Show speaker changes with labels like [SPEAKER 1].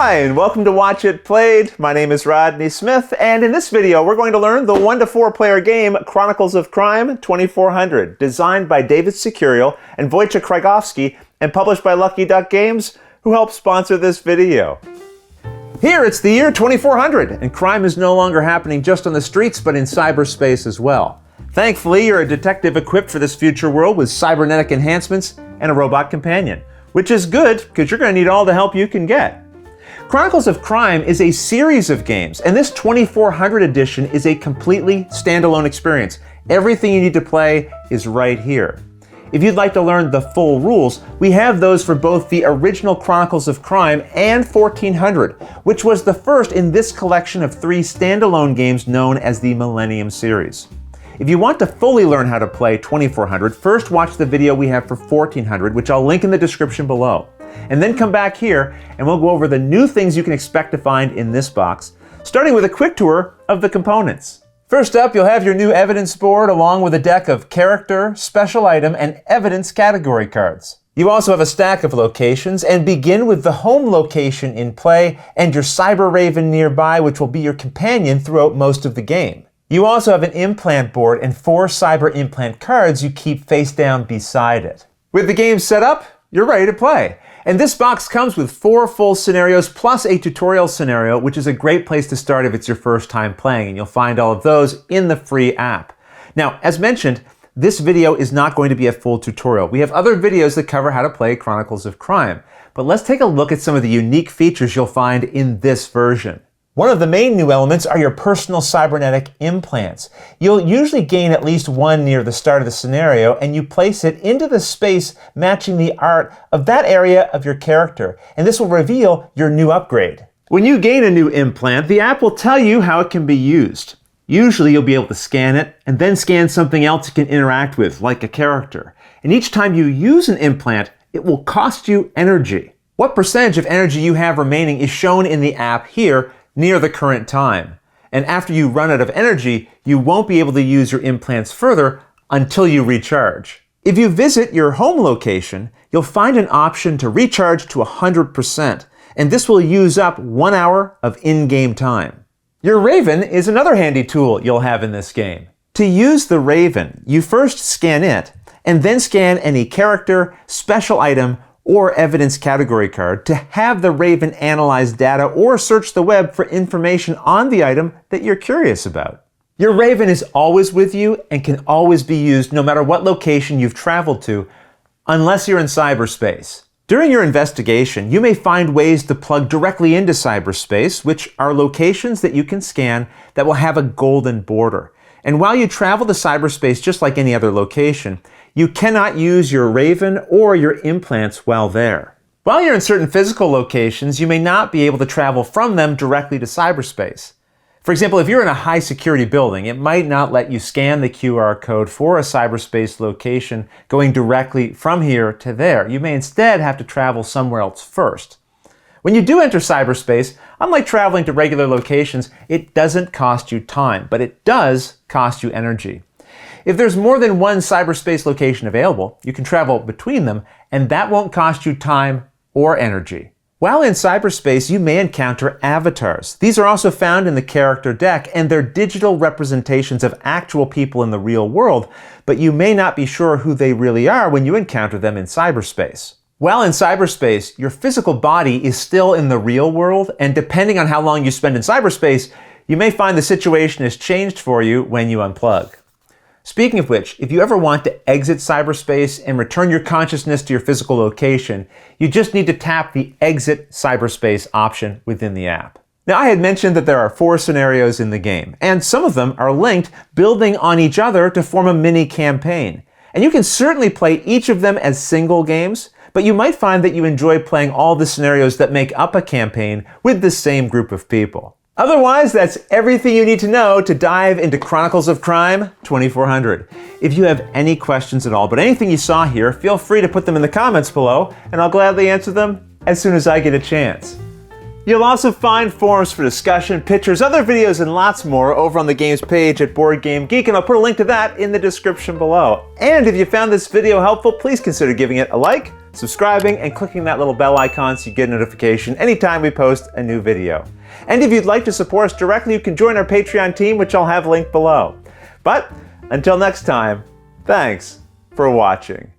[SPEAKER 1] Hi, and welcome to Watch It Played. My name is Rodney Smith, and in this video we're going to learn the 1 to 4 player game Chronicles of Crime 2400, designed by David Securial and Wojciech Krajewski, and published by Lucky Duck Games, who helped sponsor this video. Here it's the year 2400, and crime is no longer happening just on the streets, but in cyberspace as well. Thankfully, you're a detective equipped for this future world with cybernetic enhancements and a robot companion, which is good because you're going to need all the help you can get. Chronicles of Crime is a series of games, and this 2400 edition is a completely standalone experience. Everything you need to play is right here. If you'd like to learn the full rules, we have those for both the original Chronicles of Crime and 1400, which was the first in this collection of 3 standalone games known as the Millennium Series. If you want to fully learn how to play 2400, first watch the video we have for 1400, which I'll link in the description below. And then come back here and we'll go over the new things you can expect to find in this box, starting with a quick tour of the components. First up, you'll have your new evidence board along with a deck of character, special item, and evidence category cards. You also have a stack of locations and begin with the home location in play and your Cyber Raven nearby, which will be your companion throughout most of the game. You also have an implant board and 4 cyber implant cards you keep face down beside it. With the game set up, you're ready to play. And this box comes with 4 full scenarios plus a tutorial scenario, which is a great place to start if it's your first time playing, and you'll find all of those in the free app. Now, as mentioned, this video is not going to be a full tutorial. We have other videos that cover how to play Chronicles of Crime, but let's take a look at some of the unique features you'll find in this version. One of the main new elements are your personal cybernetic implants. You'll usually gain at least one near the start of the scenario, and you place it into the space matching the art of that area of your character, and this will reveal your new upgrade. When you gain a new implant, the app will tell you how it can be used. Usually you'll be able to scan it, and then scan something else you can interact with, like a character. And each time you use an implant, it will cost you energy. What percentage of energy you have remaining is shown in the app here, near the current time. And after you run out of energy, you won't be able to use your implants further until you recharge. If you visit your home location, you'll find an option to recharge to 100%, and this will use up 1 hour of in-game time. Your Raven is another handy tool you'll have in this game. To use the Raven, you first scan it, and then scan any character, special item, or evidence category card to have the Raven analyze data or search the web for information on the item that you're curious about. Your Raven is always with you and can always be used no matter what location you've traveled to, unless you're in cyberspace. During your investigation, you may find ways to plug directly into cyberspace, which are locations that you can scan that will have a golden border. And while you travel to cyberspace just like any other location, you cannot use your Raven or your implants while there. While you're in certain physical locations, you may not be able to travel from them directly to cyberspace. For example, if you're in a high security building, it might not let you scan the QR code for a cyberspace location going directly from here to there. You may instead have to travel somewhere else first. When you do enter cyberspace, unlike traveling to regular locations, it doesn't cost you time, but it does cost you energy. If there's more than one cyberspace location available, you can travel between them, and that won't cost you time or energy. While in cyberspace, you may encounter avatars. These are also found in the character deck, and they're digital representations of actual people in the real world, but you may not be sure who they really are when you encounter them in cyberspace. While in cyberspace, your physical body is still in the real world, and depending on how long you spend in cyberspace, you may find the situation has changed for you when you unplug. Speaking of which, if you ever want to exit cyberspace and return your consciousness to your physical location, you just need to tap the Exit Cyberspace option within the app. Now, I had mentioned that there are 4 scenarios in the game, and some of them are linked, building on each other to form a mini campaign. And you can certainly play each of them as single games, but you might find that you enjoy playing all the scenarios that make up a campaign with the same group of people. Otherwise, that's everything you need to know to dive into Chronicles of Crime 2400. If you have any questions at all about anything you saw here, feel free to put them in the comments below, and I'll gladly answer them as soon as I get a chance. You'll also find forums for discussion, pictures, other videos, and lots more over on the games page at Board Game Geek, and I'll put a link to that in the description below. And if you found this video helpful, please consider giving it a like, subscribing, and clicking that little bell icon so you get a notification anytime we post a new video. And if you'd like to support us directly, you can join our Patreon team, which I'll have linked below. But until next time, thanks for watching.